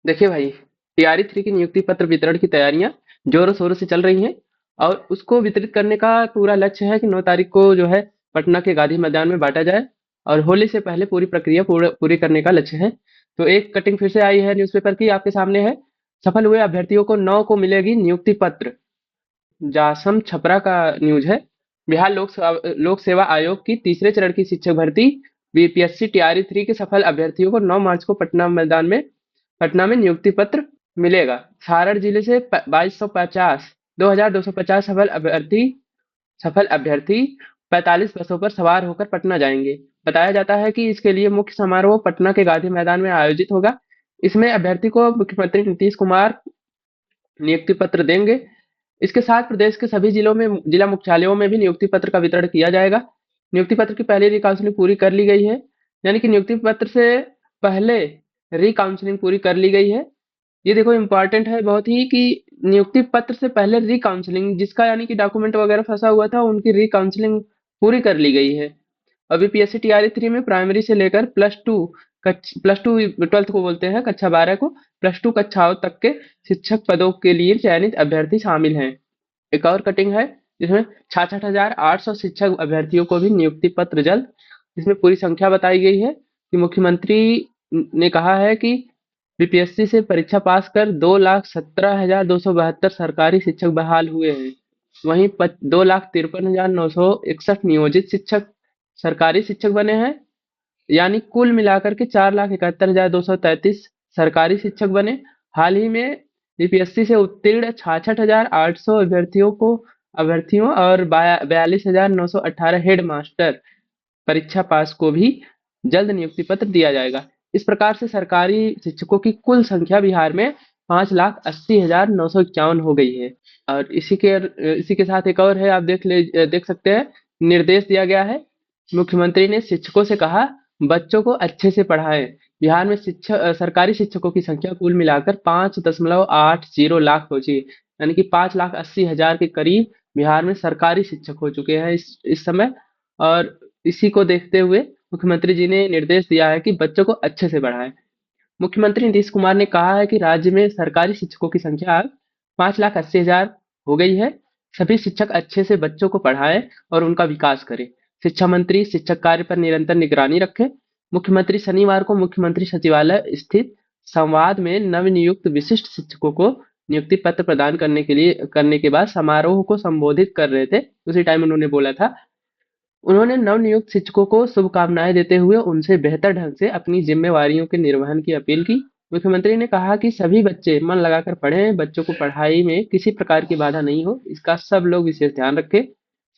देखिए भाई, टीआरई 3 की नियुक्ति पत्र वितरण की तैयारियां जोरों शोरों से चल रही हैं। और उसको वितरित करने का पूरा लक्ष्य है कि 9 तारीख को जो है पटना के गांधी मैदान में बांटा जाए। और होली से पहले पूरी प्रक्रिया पूरी करने का लक्ष्य है। तो एक कटिंग फिर से आई है न्यूज़पेपर की, आपके सामने है। सफल हुए अभ्यर्थियों को 9 को मिलेगी नियुक्ति पत्र। जासम छपरा का न्यूज है। बिहार लोक सेवा आयोग की तीसरे चरण की शिक्षक भर्ती बीपीएससी टीआरई 3 के सफल अभ्यर्थियों को 9 मार्च को पटना में नियुक्ति पत्र मिलेगा। सारण जिले से 2250 सफल अभ्यर्थी 45 बसों पर सवार होकर पटना जाएंगे। बताया जाता है कि इसके लिए मुख्य समारोह पटना के गांधी मैदान में आयोजित होगा। इसमें अभ्यर्थी को मुख्यमंत्री नीतीश कुमार नियुक्ति पत्र देंगे। इसके साथ प्रदेश के सभी जिलों में जिला मुख्यालयों में भी नियुक्ति पत्र का वितरण किया जाएगा। नियुक्ति पत्र की पहली री-काउंसलिंग पूरी कर ली गई है। यानी कि नियुक्ति पत्र से पहले री-काउंसलिंग पूरी कर ली गई है। ये देखो इम्पोर्टेंट है बहुत ही कि नियुक्ति पत्र से पहले री-काउंसलिंग, जिसका यानी कि डॉक्यूमेंट वगैरह फंसा हुआ था, उनकी री-काउंसलिंग पूरी कर ली गई है। अभी पीएससी टीआरई 3 में प्राइमरी से लेकर प्लस टू 12th को बोलते हैं, कक्षा 12 को प्लस 2 कक्षाओं तक के शिक्षक पदों के लिए चयनित अभ्यर्थी शामिल हैं। एक और कटिंग है जिसमें 66,800 शिक्षक अभ्यर्थियों को भी नियुक्ति पत्र जल्द। इसमें पूरी संख्या बताई गई है कि मुख्यमंत्री ने कहा है कि बीपीएससी से परीक्षा पास कर 2,17,272 सरकारी शिक्षक बहाल हुए हैं। वहीं 2,53,961 नियोजित शिक्षक सरकारी शिक्षक बने हैं। यानी कुल मिलाकर के 4,71,233 सरकारी शिक्षक बने। हाल ही में बीपीएससी से उत्तीर्ण 66,800 अभ्यर्थियों और 42,918 हेड मास्टर परीक्षा पास को भी जल्द नियुक्ति पत्र दिया जाएगा। इस प्रकार से सरकारी शिक्षकों की कुल संख्या बिहार में 5,80,951 हो गई है। और इसी के साथ एक और है, आप देख सकते हैं। निर्देश दिया गया है, मुख्यमंत्री ने शिक्षकों से कहा बच्चों को अच्छे से पढ़ाएं। बिहार में सरकारी शिक्षकों की संख्या कुल मिलाकर 5.80 लाख पहुंची। यानी कि 5,80,000 के करीब बिहार में सरकारी शिक्षक हो चुके हैं इस समय। और इसी को देखते हुए मुख्यमंत्री जी ने निर्देश दिया है कि बच्चों को अच्छे से पढ़ाएं। मुख्यमंत्री नीतीश कुमार ने कहा है कि राज्य में सरकारी शिक्षकों की संख्या अब 5,80,000 हो गई है। सभी शिक्षक अच्छे से बच्चों को पढ़ाएं और उनका विकास करें। शिक्षा मंत्री शिक्षक कार्य पर निरंतर निगरानी रखें। मुख्यमंत्री शनिवार को मुख्यमंत्री सचिवालय स्थित संवाद में नवनियुक्त विशिष्ट शिक्षकों को नियुक्ति पत्र प्रदान करने के बाद समारोह को संबोधित कर रहे थे। उसी टाइम उन्होंने बोला था। उन्होंने नवनियुक्त शिक्षकों को शुभकामनाएं देते हुए उनसे बेहतर ढंग से अपनी जिम्मेवारियों के निर्वहन की अपील की। मुख्यमंत्री ने कहा कि सभी बच्चे मन लगाकर पढ़ें, बच्चों को पढ़ाई में किसी प्रकार की बाधा नहीं हो, इसका सब लोग विशेष ध्यान रखें।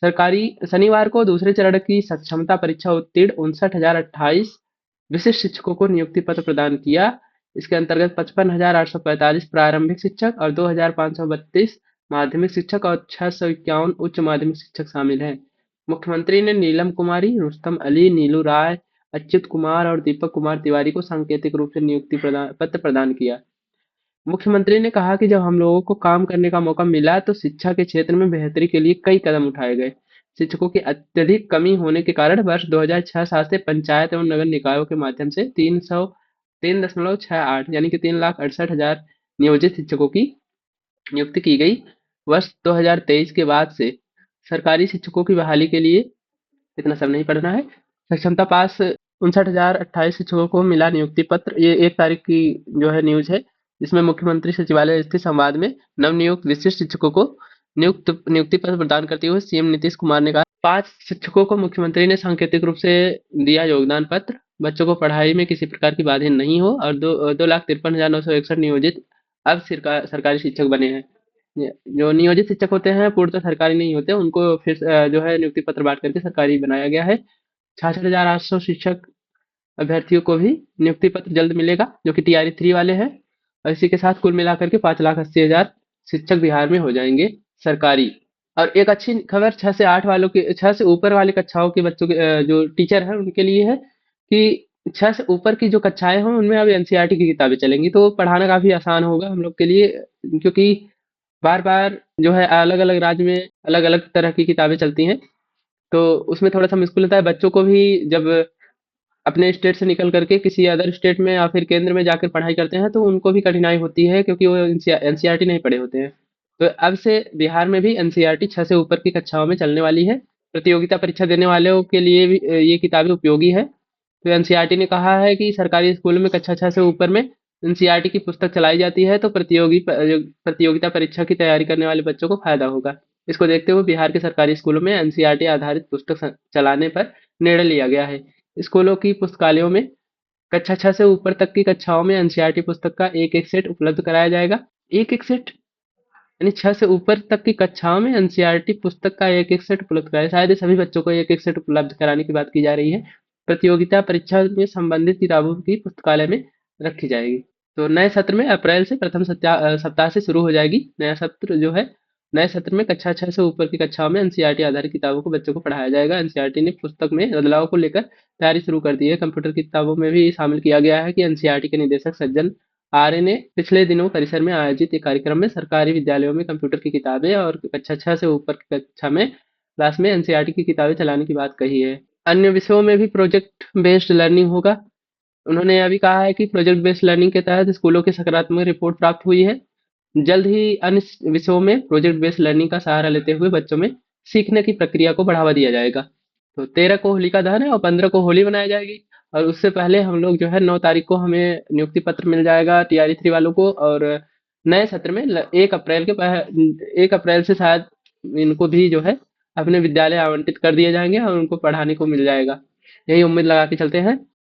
सरकारी शनिवार को दूसरे चरण की सक्षमता परीक्षा उत्तीर्ण 59,028 विशिष्ट शिक्षकों को नियुक्ति पत्र प्रदान किया। इसके अंतर्गत 55,845 प्रारंभिक शिक्षक और 2,532 माध्यमिक शिक्षक और 651 उच्च माध्यमिक शिक्षक शामिल हैं। मुख्यमंत्री ने नीलम कुमारी, रुस्तम अली, नीलू राय, अच्युत कुमार और दीपक कुमार तिवारी को सांकेतिक रूप से पत्र प्रदान किया। मुख्यमंत्री ने कहा कि जब हम लोगों को काम करने का मौका मिला तो शिक्षा के क्षेत्र में बेहतरी के लिए कई कदम उठाए गए। शिक्षकों की अत्यधिक कमी होने के कारण वर्ष 2006-7 से पंचायत एवं नगर निकायों के माध्यम से 303.68 यानी कि 3,68,000 नियोजित शिक्षकों की नियुक्ति की गई। वर्ष 2023 के बाद से सरकारी शिक्षकों की बहाली के लिए इतना सब नहीं पढ़ना है। सक्षमता पास 59,028 शिक्षकों को मिला नियुक्ति पत्र। ये 1 तारीख की जो है न्यूज है, जिसमें मुख्यमंत्री सचिवालय स्थित संवाद में नवनियुक्त विशिष्ट शिक्षकों को नियुक्ति पत्र प्रदान करते हुए सीएम नीतीश कुमार ने कहा 5 शिक्षकों को मुख्यमंत्री ने सांकेतिक रूप से दिया योगदान पत्र। बच्चों को पढ़ाई में किसी प्रकार की बाधा नहीं हो। और 2,53,961 नियोजित अब सरकारी शिक्षक बने हैं। जो नियोजित शिक्षक होते हैं पूर्णतः सरकारी नहीं होते, उनको फिर जो है नियुक्ति पत्र बांट करके सरकारी बनाया गया है। 66,800 शिक्षक अभ्यर्थियों को भी नियुक्ति पत्र जल्द मिलेगा, जो कि टीआरई 3 वाले हैं। और इसी के साथ कुल मिलाकर के 5,80,000 शिक्षक बिहार में हो जाएंगे सरकारी। और एक अच्छी खबर 6 से ऊपर वाली कक्षाओं के बच्चों के जो टीचर हैं उनके लिए है कि 6 से ऊपर की जो कक्षाएं हों उनमें अब एनसीईआरटी की किताबें चलेंगी, तो पढ़ाना काफी आसान होगा हम लोग के लिए। क्योंकि बार बार जो है अलग अलग राज्य में अलग अलग तरह की किताबें चलती हैं, तो उसमें थोड़ा सा मुश्किल होता है बच्चों को भी। जब अपने स्टेट से निकल करके किसी अदर स्टेट में या फिर केंद्र में जाकर पढ़ाई करते हैं तो उनको भी कठिनाई होती है क्योंकि वो एनसीईआरटी नहीं पढ़े होते हैं। तो अब से बिहार में भी एनसीईआरटी 6 से ऊपर की कक्षाओं में चलने वाली है। प्रतियोगिता परीक्षा देने वालों के लिए भी ये किताबें उपयोगी है। तो एनसीईआरटी ने कहा है कि सरकारी स्कूलों में कक्षा 6 से ऊपर में एनसीईआरटी की पुस्तक चलाई जाती है तो प्रतियोगिता परीक्षा की तैयारी करने वाले बच्चों को फायदा होगा। इसको देखते हुए बिहार के सरकारी स्कूलों में एनसीईआरटी आधारित पुस्तक चलाने पर निर्णय लिया गया है। स्कूलों की पुस्तकालयों में कक्षा 6 से ऊपर तक की कक्षाओं में एनसीईआरटी पुस्तक का एक-एक सेट उपलब्ध कराया जाएगा। एक-एक सेट यानी 6 से ऊपर तक की कक्षाओं में एनसीईआरटी पुस्तक का एक-एक सेट उपलब्ध कराया, शायद ये सभी बच्चों को एक-एक सेट उपलब्ध कराने की बात की जा रही है। प्रतियोगिता परीक्षा में संबंधित किताबों की पुस्तकालय में रखी जाएगी। तो नए सत्र में अप्रैल से प्रथम सप्ताह से शुरू हो जाएगी। नया सत्र जो है, नए सत्र में कक्षा 6 से ऊपर की कक्षाओं में एनसीईआरटी आधारित किताबों को बच्चों को पढ़ाया जाएगा। एनसीईआरटी ने पुस्तक में बदलाव को लेकर तैयारी शुरू कर दी है। कंप्यूटर की किताबों में भी शामिल किया गया है कि एनसीईआरटी के निदेशक सज्जन आर्य ने पिछले दिनों परिसर में आयोजित एक कार्यक्रम में सरकारी विद्यालयों में कंप्यूटर की किताबें और कक्षा 6 से ऊपर की कक्षा में क्लास में एनसीईआरटी की किताबें चलाने की बात कही है। अन्य विषयों में भी प्रोजेक्ट बेस्ड लर्निंग होगा। उन्होंने यह भी कहा है कि प्रोजेक्ट बेस्ड लर्निंग के तहत स्कूलों की सकारात्मक रिपोर्ट प्राप्त हुई है। जल्द ही अन्य विषयों में प्रोजेक्ट बेस्ड लर्निंग का सहारा लेते हुए बच्चों में सीखने की प्रक्रिया को बढ़ावा दिया जाएगा। तो 13 को होलिका दहन है और 15 को होली मनाई जाएगी। और उससे पहले हम लोग जो है 9 तारीख को हमें नियुक्ति पत्र मिल जाएगा टीआरई 3 वालों को। और नए सत्र में 1 अप्रैल से शायद इनको भी जो है अपने विद्यालय आवंटित कर दिए जाएंगे और उनको पढ़ाने को मिल जाएगा। यही उम्मीद लगा के चलते हैं।